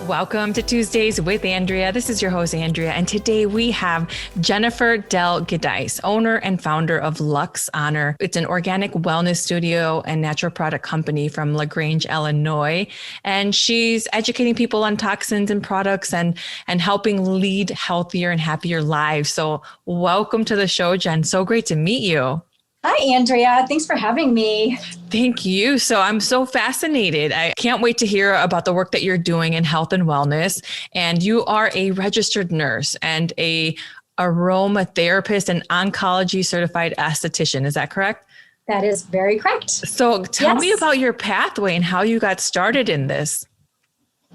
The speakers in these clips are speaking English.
Welcome to Tuesdays with Andrea. This is your host, Andrea, and today we have Jennifer Del Giudice, owner and founder of LUXXE. It's an organic wellness studio and natural product company from LaGrange, Illinois, and she's educating people on toxins and products and helping lead healthier and happier lives. So welcome to the show, Jen. So great to meet you. Hi, Andrea. Thanks for having me. Thank you. So I'm so fascinated. I can't wait to hear about the work that you're doing in health and wellness. And you are a registered nurse and a aromatherapist and oncology certified aesthetician. Is that correct? That is very correct. So tell me about your pathway and how you got started in this.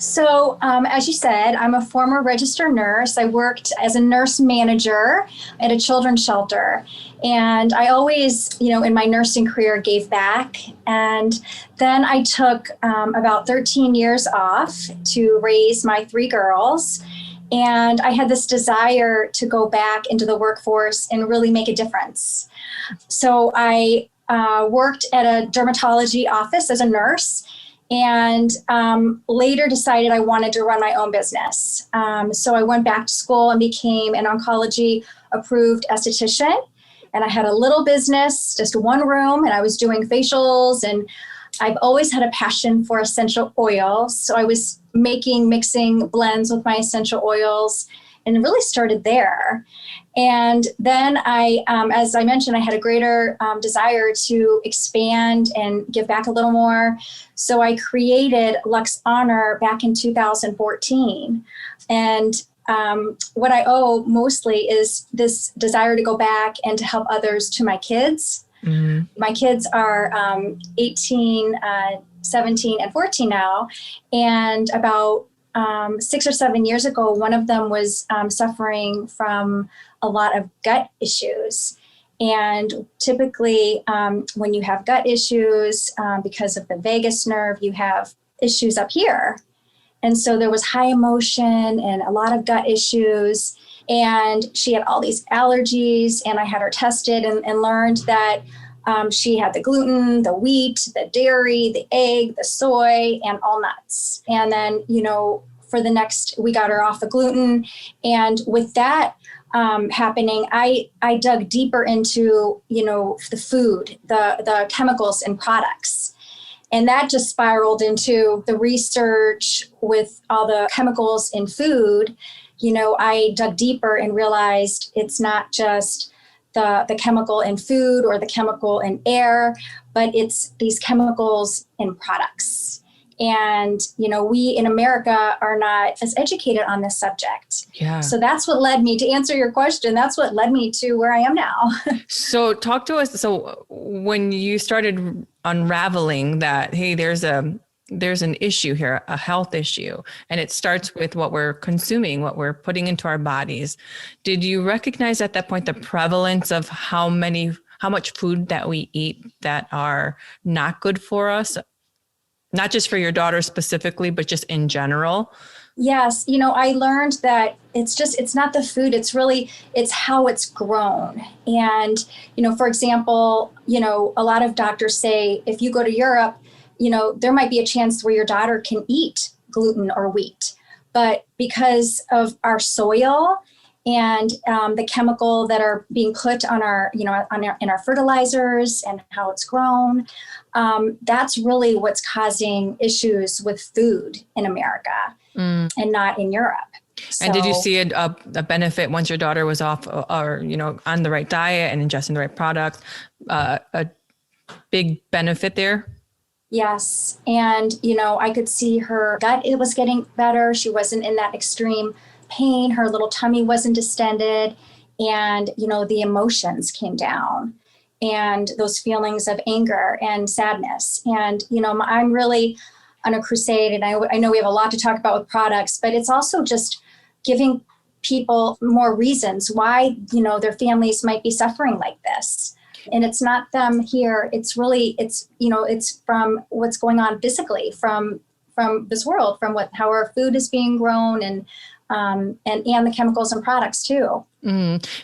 So, as you said, I'm a former registered nurse. I worked as a nurse manager at a children's shelter. And I always, in my nursing career gave back. And then I took about 13 years off to raise my 3 girls. And I had this desire to go back into the workforce and really make a difference. So I worked at a dermatology office as a nurse. And later decided I wanted to run my own business. So I went back to school and became an oncology approved esthetician. And I had a little business, just one room, and I was doing facials. And I've always had a passion for essential oils. So I was mixing blends with my essential oils and really started there. And then I, as I mentioned, I had a greater desire to expand and give back a little more. So I created LUXXE back in 2014. And what I owe mostly is this desire to go back and to help others to my kids. Mm-hmm. My kids are 18, 17, and 14 now. And about 6 or 7 years ago, one of them was suffering from a lot of gut issues. And typically, when you have gut issues, because of the vagus nerve, you have issues up here. And so there was high emotion and a lot of gut issues. And she had all these allergies, and I had her tested and learned that she had the gluten, the wheat, the dairy, the egg, the soy, and all nuts. And then, we got her off the gluten. And with that happening, I dug deeper into, the food, the chemicals and products. And that just spiraled into the research with all the chemicals in food. I dug deeper and realized it's not just the chemical in food or the chemical in air, but it's these chemicals in products. And, we in America are not as educated on this subject. Yeah. So that's what led me, to answer your question, that's what led me to where I am now. So talk to us. So when you started unraveling that, hey, there's an issue here, a health issue, and it starts with what we're consuming, what we're putting into our bodies. Did you recognize at that point the prevalence of how much food that we eat that are not good for us? Not just for your daughter specifically, but just in general? Yes. I learned that it's not the food, it's how it's grown. And, for example, a lot of doctors say, if you go to Europe, there might be a chance where your daughter can eat gluten or wheat, but because of our soil and the chemical that are being put on our, in our fertilizers and how it's grown, that's really what's causing issues with food in America and not in Europe. So, and did you see a benefit once your daughter was off or, on the right diet and ingesting the right products, a big benefit there? Yes. And, I could see her gut, it was getting better. She wasn't in that extreme pain. Her little tummy wasn't distended. And, the emotions came down. And those feelings of anger and sadness. And, I'm really on a crusade, and I know we have a lot to talk about with products, but it's also just giving people more reasons why, their families might be suffering like this. And it's not them here. It's really, it's from what's going on physically, from this world, from how our food is being grown and and the chemicals and products too.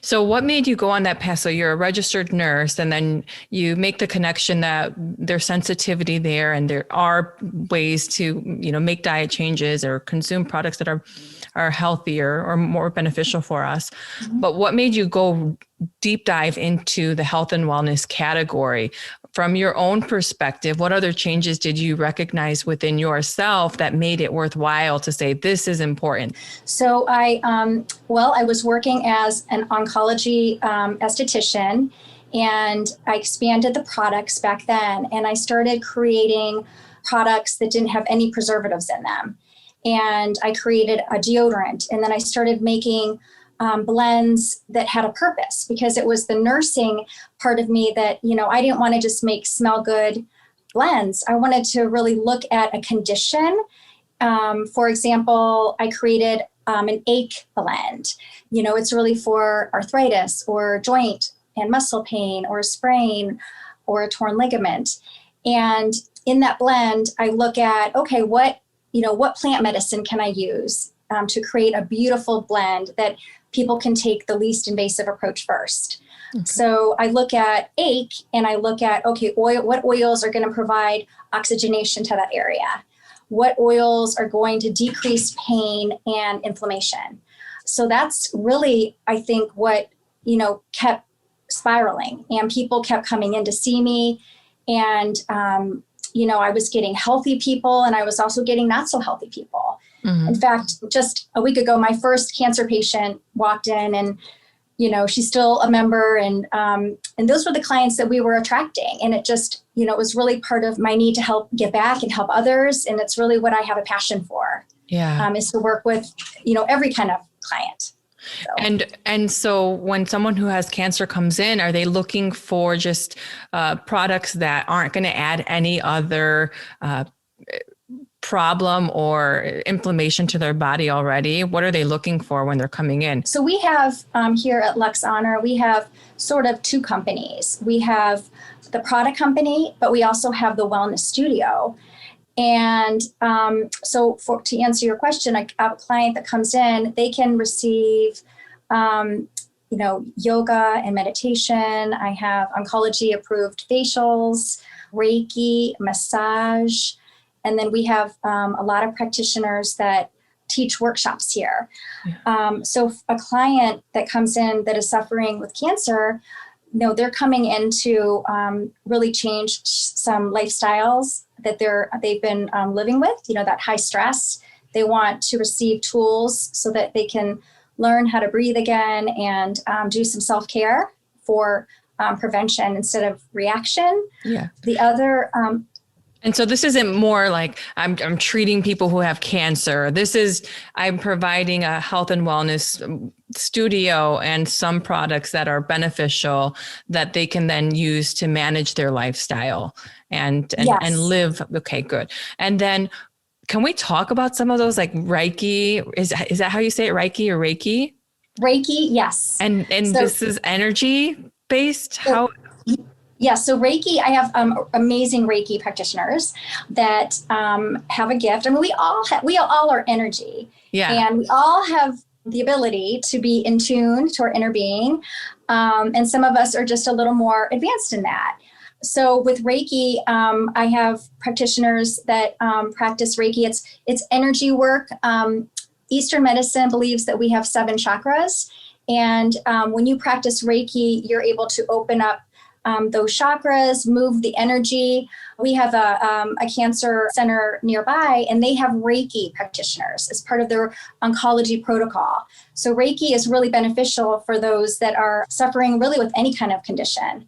So what made you go on that path? So you're a registered nurse, and then you make the connection that there's sensitivity there, and there are ways to, make diet changes or consume products that are healthier or more beneficial for us. Mm-hmm. But what made you go deep dive into the health and wellness category? From your own perspective, what other changes did you recognize within yourself that made it worthwhile to say, this is important? So I was working as an oncology aesthetician, and I expanded the products back then, and I started creating products that didn't have any preservatives in them. And I created a deodorant, and then I started making blends that had a purpose, because it was the nursing part of me that, I didn't want to just make smell good blends. I wanted to really look at a condition. For example, I created an ache blend. It's really for arthritis or joint and muscle pain or a sprain or a torn ligament. And in that blend, I look at, okay, what plant medicine can I use to create a beautiful blend that people can take the least invasive approach first. Okay. So I look at ache, and I look at, okay, what oils are going to provide oxygenation to that area? What oils are going to decrease pain and inflammation? So that's really, I think, what, kept spiraling, and people kept coming in to see me. And, I was getting healthy people, and I was also getting not so healthy people. Mm-hmm. In fact, just a week ago, my first cancer patient walked in, and, she's still a member, and those were the clients that we were attracting. And it just, it was really part of my need to help give back and help others. And it's really what I have a passion for. Yeah. Is to work with, every kind of client. So. And so when someone who has cancer comes in, are they looking for just products that aren't going to add any other problem or inflammation to their body already? What are they looking for when they're coming in? So we have here at LUXXE Honor, we have sort of two companies. We have the product company, but we also have the wellness studio. And to answer your question, a client that comes in, they can receive, yoga and meditation. I have oncology approved facials, Reiki, massage. And then we have a lot of practitioners that teach workshops here. Yeah. So a client that comes in that is suffering with cancer, they're coming in to really change some lifestyles that they've been living with, that high stress. They want to receive tools so that they can learn how to breathe again and do some self-care for prevention instead of reaction. Yeah. The other... And so this isn't more like I'm treating people who have cancer. I'm providing a health and wellness studio and some products that are beneficial that they can then use to manage their lifestyle and live. Okay, good. And then can we talk about some of those, like Reiki? Is that how you say it? Reiki or Reiki? Reiki, yes. And so, this is energy based? How? Yeah, so Reiki, I have amazing Reiki practitioners that have a gift. I mean, we all are energy. Yeah. And we all have the ability to be in tune to our inner being. And some of us are just a little more advanced in that. So with Reiki, I have practitioners that practice Reiki. It's energy work. Eastern medicine believes that we have 7 chakras. And when you practice Reiki, you're able to open up those chakras, move the energy. We have a cancer center nearby, and they have Reiki practitioners as part of their oncology protocol. So Reiki is really beneficial for those that are suffering really with any kind of condition,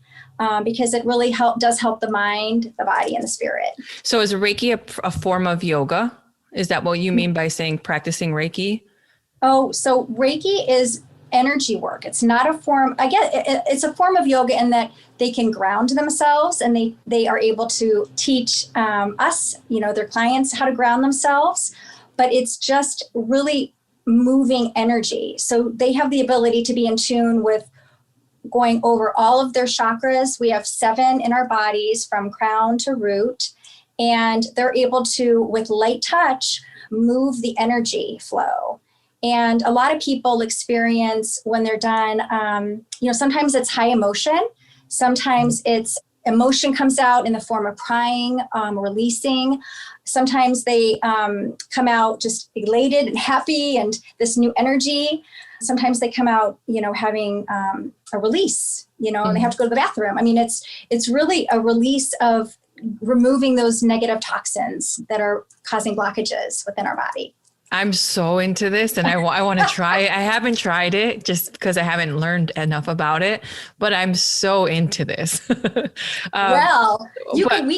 because it really does help the mind, the body, and the spirit. So is Reiki a form of yoga? Is that what you mean by saying practicing Reiki? Oh, so Reiki is energy work. It's not a form, I guess it's a form of yoga in that they can ground themselves, and they are able to teach us, their clients, how to ground themselves. But it's just really moving energy. So they have the ability to be in tune with going over all of their chakras. We have 7 in our bodies from crown to root, and they're able to, with light touch, move the energy flow. And a lot of people experience when they're done, sometimes it's high emotion. Sometimes it's emotion comes out in the form of crying, releasing. Sometimes they come out just elated and happy and this new energy. Sometimes they come out, having a release, and they have to go to the bathroom. I mean, it's really a release of removing those negative toxins that are causing blockages within our body. I'm so into this and I want to try it. I haven't tried it just because I haven't learned enough about it, but I'm so into this. We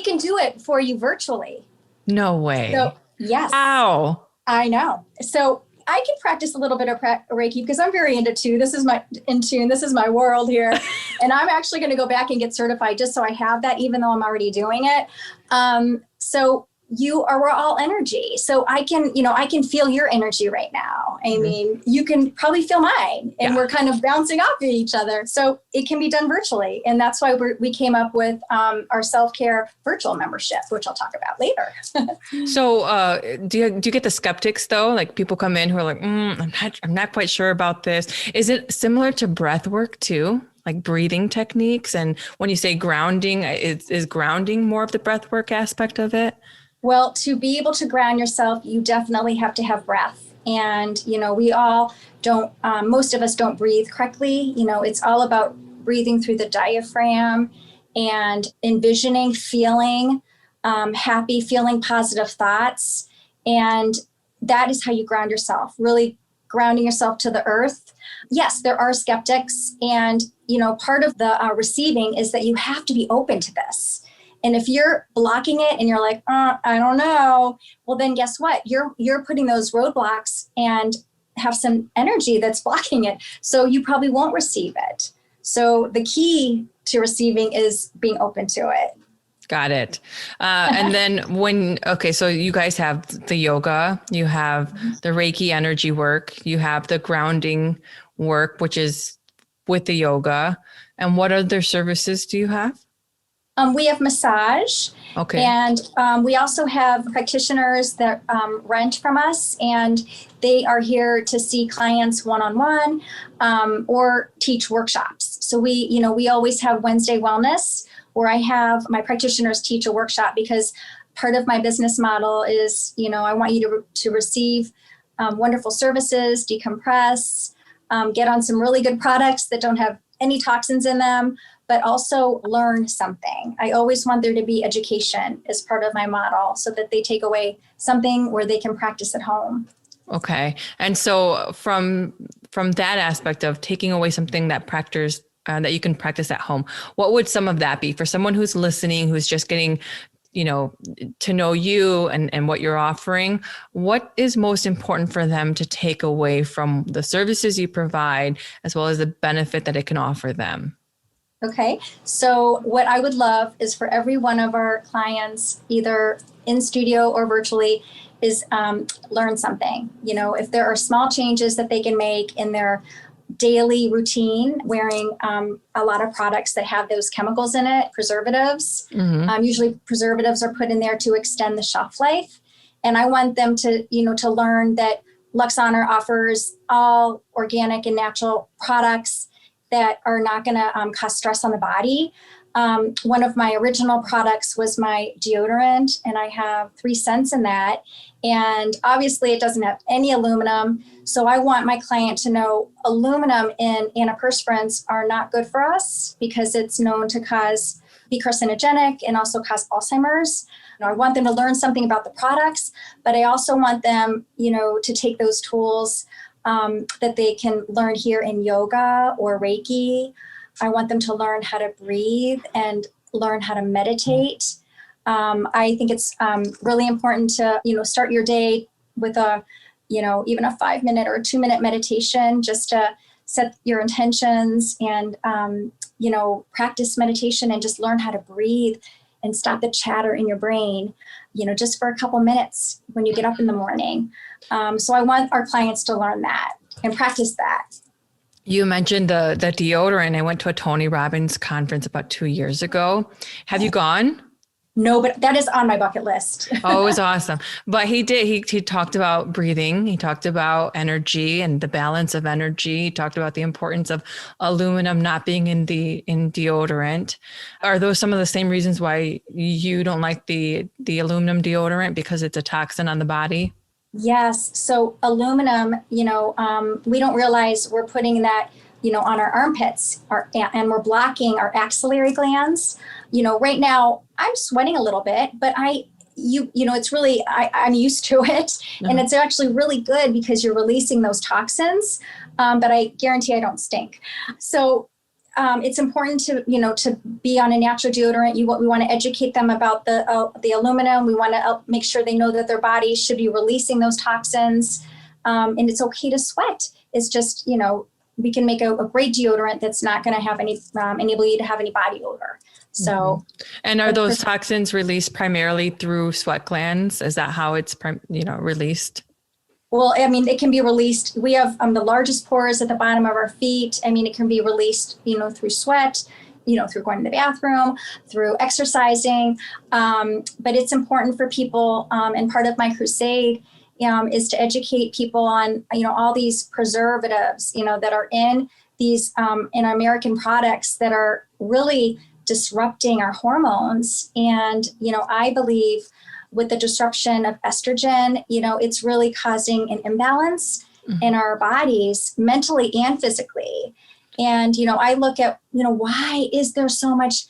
can do it for you virtually. No way. So, yes. Ow. I know. So I can practice a little bit of Reiki because I'm very into tune. This is my world here. And I'm actually going to go back and get certified just so I have that, even though I'm already doing it. We're all energy. So I can feel your energy right now. I mean, you can probably feel mine and we're kind of bouncing off of each other. So it can be done virtually. And that's why we came up with our self-care virtual membership, which I'll talk about later. So do you get the skeptics though? Like people come in who are like, I'm not quite sure about this. Is it similar to breath work too? Like breathing techniques? And when you say grounding, is grounding more of the breath work aspect of it? Well, to be able to ground yourself, you definitely have to have breath. And, we all don't, most of us don't breathe correctly. It's all about breathing through the diaphragm and envisioning, feeling happy, feeling positive thoughts. And that is how you ground yourself, really grounding yourself to the earth. Yes, there are skeptics. And, part of the receiving is that you have to be open to this. And if you're blocking it and you're like, I don't know, well, then guess what? You're putting those roadblocks and have some energy that's blocking it. So you probably won't receive it. So the key to receiving is being open to it. Got it. And then so you guys have the yoga, you have the Reiki energy work, you have the grounding work, which is with the yoga. And what other services do you have? We have massage, okay, and we also have practitioners that rent from us, and they are here to see clients one-on-one or teach workshops. So we always have Wednesday Wellness, where I have my practitioners teach a workshop because part of my business model is, I want you to receive wonderful services, decompress, get on some really good products that don't have any toxins in them, but also learn something. I always want there to be education as part of my model so that they take away something where they can practice at home. Okay. And so from that aspect of taking away something that you can practice at home, what would some of that be for someone who's listening, who's just getting, to know you and what you're offering? What is most important for them to take away from the services you provide, as well as the benefit that it can offer them? Okay, so what I would love is for every one of our clients, either in studio or virtually, is learn something. If there are small changes that they can make in their daily routine, wearing a lot of products that have those chemicals in it, preservatives. Usually preservatives are put in there to extend the shelf life. And I want them to learn that LUXXE offers all organic and natural products that are not going to cause stress on the body. One of my original products was my deodorant, and I have 3 scents in that. And obviously it doesn't have any aluminum. So I want my client to know aluminum in antiperspirants are not good for us because it's known to be carcinogenic and also cause Alzheimer's. I want them to learn something about the products, but I also want them, to take those tools that they can learn here in yoga or Reiki. I want them to learn how to breathe and learn how to meditate. I think it's really important to, start your day with even a 5-minute or a 2-minute meditation, just to set your intentions and, practice meditation and just learn how to breathe and stop the chatter in your brain, just for a couple minutes when you get up in the morning. So I want our clients to learn that and practice that. You mentioned the deodorant. I went to a Tony Robbins conference about 2 years ago. Have you gone? No, but that is on my bucket list. Oh, it was awesome. But he talked about breathing. He talked about energy and the balance of energy. He talked about the importance of aluminum not being in deodorant. Are those some of the same reasons why you don't like the aluminum deodorant, because it's a toxin on the body? Yes. So aluminum, we don't realize we're putting that, on our armpits, and we're blocking our axillary glands. Right now I'm sweating a little bit, but it's really, I'm used to it. Uh-huh. And it's actually really good because you're releasing those toxins. But I guarantee I don't stink. So it's important to be on a natural deodorant. We want to educate them about the aluminum. We want to make sure they know that their body should be releasing those toxins. And it's okay to sweat. It's just, we can make a great deodorant that's not going to have enable you to have any body odor. So, and are those toxins released primarily through sweat glands? Is that how it's, released? Well, I mean, it can be released. We have the largest pores at the bottom of our feet. I mean, it can be released, through sweat, through going to the bathroom, through exercising. But it's important for people, and part of my crusade is to educate people on, all these preservatives, that are in these in American products that are really disrupting our hormones. And, I believe with the disruption of estrogen, it's really causing an imbalance in our bodies, mentally and physically. And, I look at, why is there so much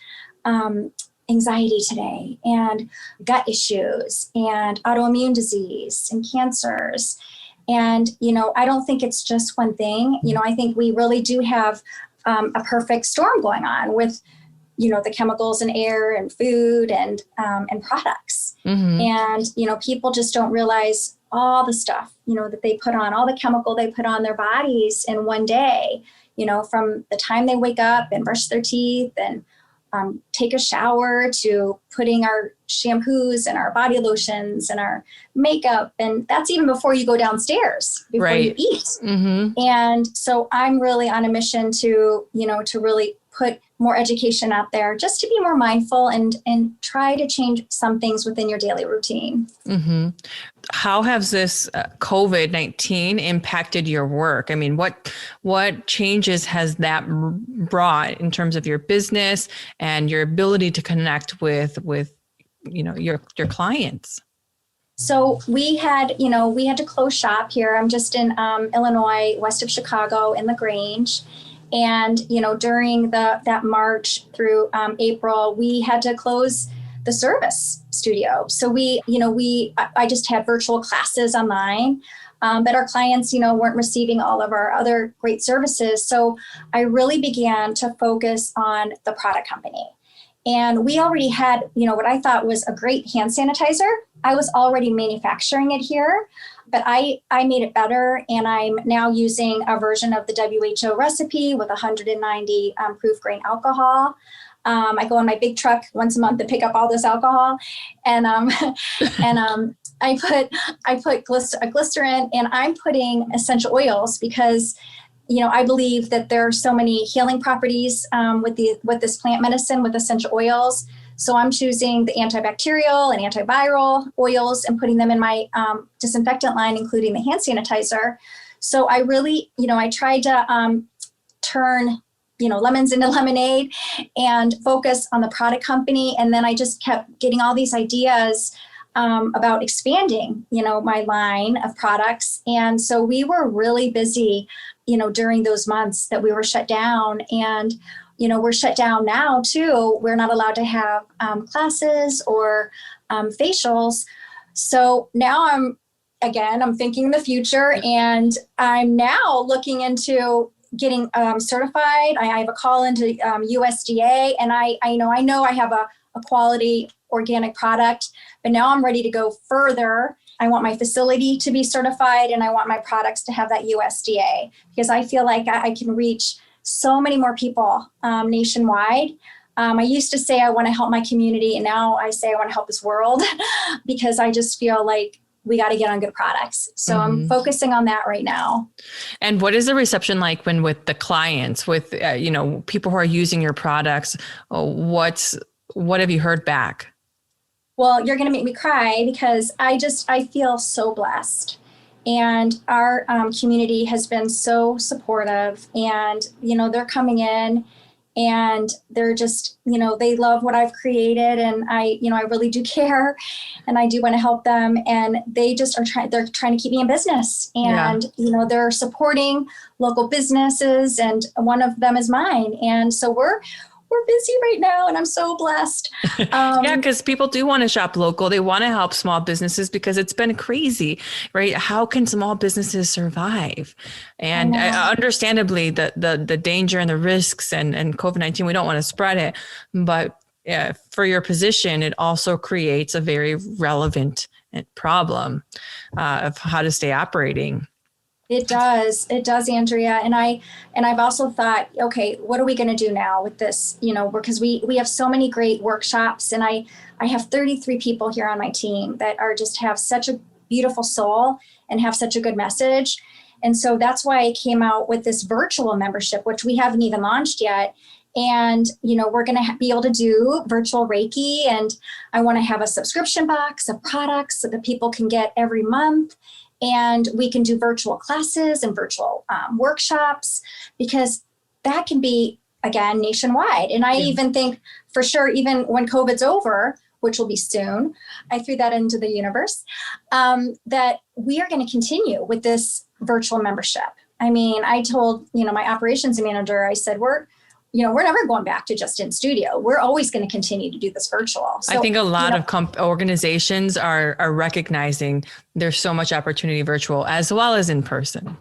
anxiety today, and gut issues, and autoimmune disease, and cancers? And, I don't think it's just one thing. I think we really do have a perfect storm going on with, the chemicals in air and food and products. Mm-hmm. And, people just don't realize all the stuff, that they put on, all the chemical they put on their bodies in one day, from the time they wake up and brush their teeth and take a shower to putting our shampoos and our body lotions and our makeup. And that's even before you go downstairs, before you eat. Mm-hmm. And so I'm really on a mission to really put more education out there, just to be more mindful and try to change some things within your daily routine. Mm-hmm. How has this COVID-19 impacted your work? I mean, what changes has that brought in terms of your business and your ability to connect with your clients? So we had to close shop here. I'm just in Illinois, west of Chicago, in LaGrange. And, during that March through April, we had to close the service studio. So I just had virtual classes online, but our clients, weren't receiving all of our other great services. So I really began to focus on the product company. And we already had, what I thought was a great hand sanitizer. I was already manufacturing it here, but I made it better. And I'm now using a version of the WHO recipe with 190 proof grain alcohol. I go on my big truck once a month to pick up all this alcohol. And I put glycerin, and I'm putting essential oils because I believe that there are so many healing properties with this plant medicine with essential oils. So I'm choosing the antibacterial and antiviral oils and putting them in my disinfectant line, including the hand sanitizer. So I really, I tried to turn, lemons into lemonade and focus on the product company. And then I just kept getting all these ideas about expanding, my line of products. And so we were really busy, during those months that we were shut down. And we're shut down now too. We're not allowed to have classes or facials. So now I'm thinking in the future, and I'm now looking into getting certified. I have a call into USDA, and I know I have a quality organic product, but now I'm ready to go further. I want my facility to be certified, and I want my products to have that USDA, because I feel like I can reach so many more people nationwide. I used to say I want to help my community, and now I say I want to help this world because I just feel like we got to get on good products. So mm-hmm. I'm focusing on that right now. And what is the reception like when with the clients, with people who are using your products? What have you heard back? Well, you're going to make me cry because I feel so blessed. And our community has been so supportive, and, they're coming in and they're just, they love what I've created. And I really do care, and I do want to help them. And they just they're trying to keep me in business, and, they're supporting local businesses, and one of them is mine. And so we're busy right now, and I'm so blessed. Yeah, because people do want to shop local. They want to help small businesses because it's been crazy, right? How can small businesses survive? And understandably, the danger and the risks and COVID-19, we don't want to spread it. But for your position, it also creates a very relevant problem of how to stay operating. It does, Andrea. And I've also thought, okay, what are we going to do now with this? Because we have so many great workshops, and I have 33 people here on my team that just have such a beautiful soul and have such a good message. And so that's why I came out with this virtual membership, which we haven't even launched yet. And, we're going to be able to do virtual Reiki, and I want to have a subscription box of products so that people can get every month. And we can do virtual classes and virtual workshops, because that can be, again, nationwide. And I even think for sure, even when COVID's over, which will be soon, I threw that into the universe, that we are going to continue with this virtual membership. I mean, I told, my operations manager, I said, we're never going back to just in studio. We're always going to continue to do this virtual. So, I think a lot of organizations are recognizing there's so much opportunity virtual as well as in person.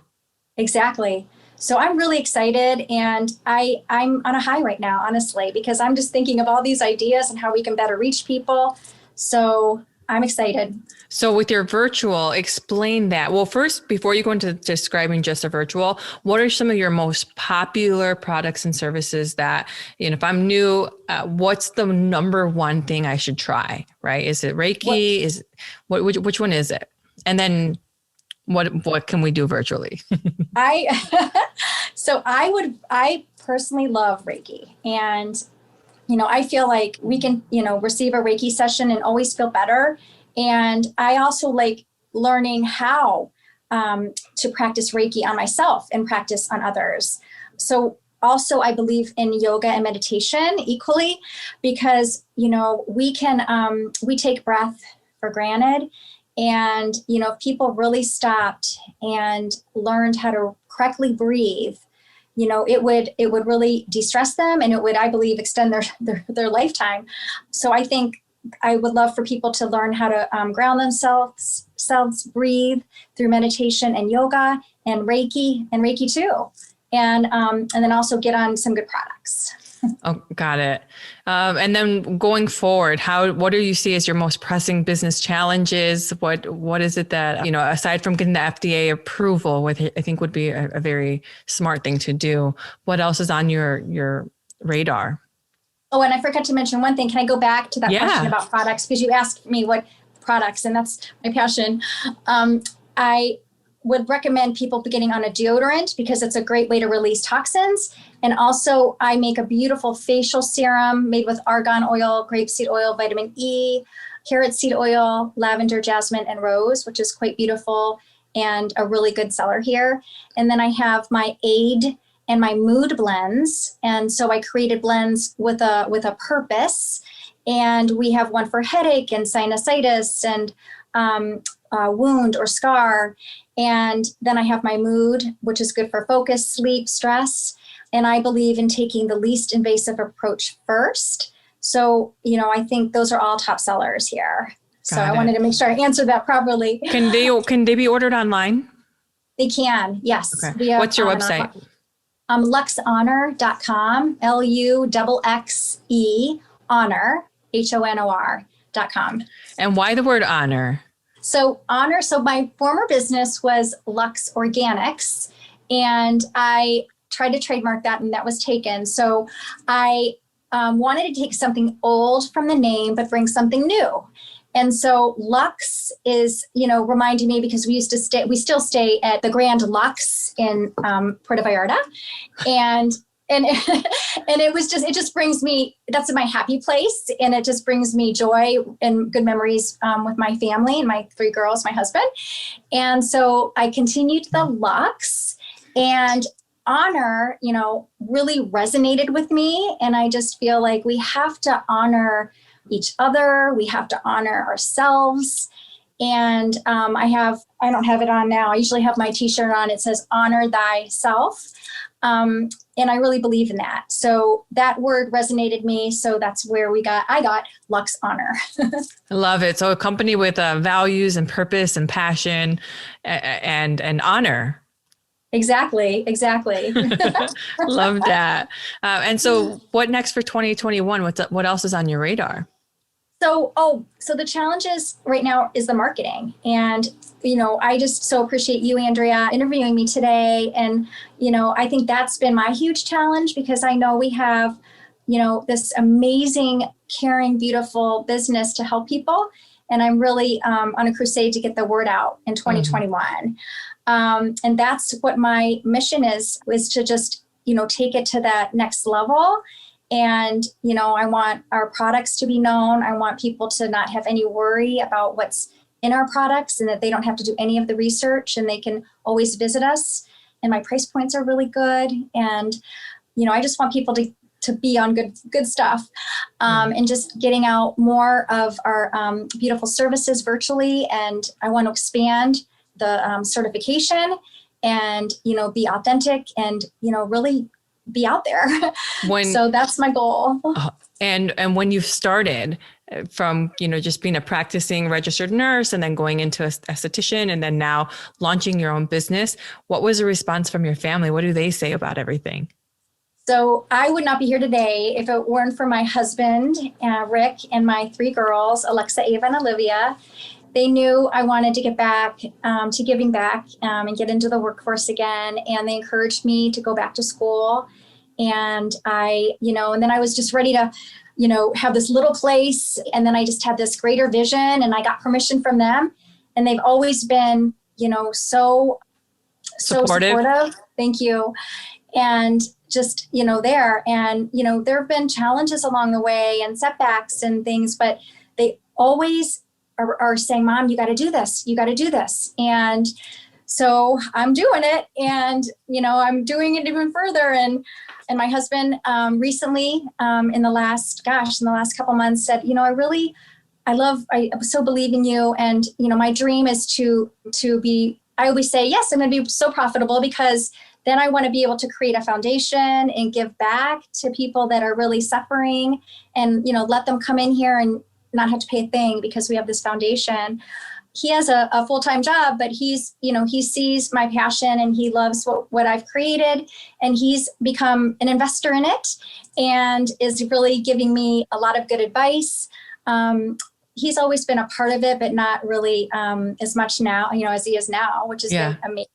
Exactly. So I'm really excited, and I'm on a high right now, honestly, because I'm just thinking of all these ideas and how we can better reach people. So I'm excited. So with your virtual, explain that. Well, first, before you go into describing just a virtual, what are some of your most popular products and services that, if I'm new, what's the number one thing I should try, right? Is it Reiki? Which one is it? And then what can we do virtually? I personally love Reiki, and I feel like we can, receive a Reiki session and always feel better. And I also like learning how to practice Reiki on myself and practice on others. So also, I believe in yoga and meditation equally, because, we take breath for granted. And, if people really stopped and learned how to correctly breathe, it would really de-stress them, and it would, I believe, extend their lifetime. So I think I would love for people to learn how to ground themselves, breathe through meditation and yoga and Reiki too. And then also get on some good products. Oh, got it. And then going forward, what do you see as your most pressing business challenges? What is it that, aside from getting the FDA approval, which I think would be a very smart thing to do, what else is on your radar? Oh, and I forgot to mention one thing. Can I go back to that question about products? Because you asked me what products, and that's my passion. I would recommend people getting on a deodorant, because it's a great way to release toxins. And also, I make a beautiful facial serum made with argan oil, grapeseed oil, vitamin E, carrot seed oil, lavender, jasmine, and rose, which is quite beautiful and a really good seller here. And then I have my Aid and my mood blends. And so I created blends with a purpose. And we have one for headache and sinusitis and wound or scar. And then I have my mood, which is good for focus, sleep, stress. And I believe in taking the least invasive approach first. So, I think those are all top sellers here. So I wanted to make sure I answered that properly. Can they be ordered online? They can, yes. Okay. What's your website? LUXXE.com, LUXXE, honor, HONOR.com. And why the word honor? So my former business was Luxe Organics, and I tried to trademark that, and that was taken. So I wanted to take something old from the name, but bring something new. And so Luxe is, reminding me, because we still stay at the Grand Lux in Puerto Vallarta. And and it just brings me, that's my happy place. And it just brings me joy and good memories with my family and my 3 girls, my husband. And so I continued the LUXXE, and honor, really resonated with me. And I just feel like we have to honor each other. We have to honor ourselves. And I don't have it on now. I usually have my t-shirt on. It says honor thyself. And I really believe in that. So that word resonated me. So that's where I got LUXXE Honor. I love it. So a company with values and purpose and passion and honor. Exactly. Love that. And so what next for 2021? What else is on your radar? So the challenges right now is the marketing. And, I just so appreciate you, Andrea, interviewing me today. And, I think that's been my huge challenge, because I know we have, this amazing, caring, beautiful business to help people. And I'm really on a crusade to get the word out in 2021. Mm-hmm. And that's what my mission is to just, take it to that next level. And, I want our products to be known. I want people to not have any worry about what's in our products, and that they don't have to do any of the research, and they can always visit us. And my price points are really good. And, I just want people to be on good stuff, and just getting out more of our beautiful services virtually. And I want to expand the certification and, be authentic and, really be out there. So that's my goal. And when you've started from, just being a practicing registered nurse and then going into an aesthetician and then now launching your own business, what was the response from your family? What do they say about everything? So I would not be here today if it weren't for my husband, Rick, and my 3 girls, Alexa, Ava, and Olivia. They knew I wanted to get back to giving back and get into the workforce again. And they encouraged me to go back to school. And and then I was just ready to, have this little place. And then I just had this greater vision, and I got permission from them. And they've always been, so supportive. Thank you. And just, there. And, there have been challenges along the way and setbacks and things, but they always are saying, Mom, you got to do this. You got to do this. And so I'm doing it, and, I'm doing it even further. And my husband recently, in the last couple months, said, I so believe in you. And, my dream is to be, I always say, yes, I'm going to be so profitable, because then I want to be able to create a foundation and give back to people that are really suffering, and, let them come in here and not have to pay a thing, because we have this foundation. He has a full-time job, but he sees my passion, and he loves what I've created, and he's become an investor in it and is really giving me a lot of good advice. He's always been a part of it, but not really as much now, as he is now, which is amazing.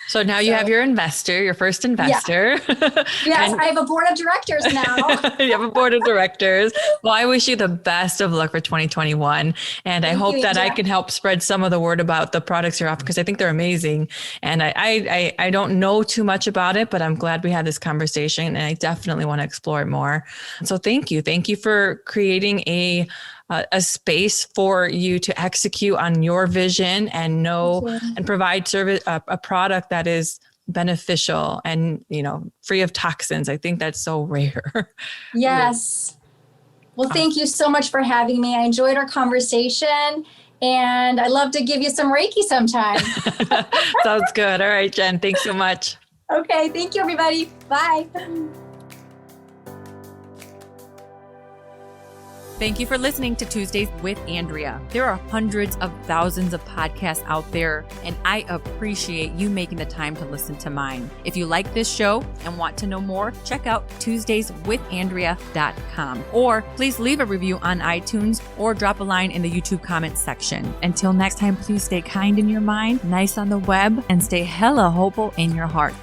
So now you have your first investor. Yeah. Yes, I have a board of directors now. You have a board of directors. Well, I wish you the best of luck for 2021. And I hope that I can help spread some of the word about the products you're offering, because I think they're amazing. And I don't know too much about it, but I'm glad we had this conversation, and I definitely want to explore it more. So thank you. Thank you for creating a space for you to execute on your vision and and provide service, a product that is beneficial and, free of toxins. I think that's so rare. Yes. Well, thank you so much for having me. I enjoyed our conversation, and I'd love to give you some Reiki sometime. Sounds good. All right, Jen. Thanks so much. Okay. Thank you, everybody. Bye. Thank you for listening to Tuesdays with Andrea. There are hundreds of thousands of podcasts out there, and I appreciate you making the time to listen to mine. If you like this show and want to know more, check out TuesdaysWithAndrea.com, or please leave a review on iTunes or drop a line in the YouTube comments section. Until next time, please stay kind in your mind, nice on the web, and stay hella hopeful in your heart.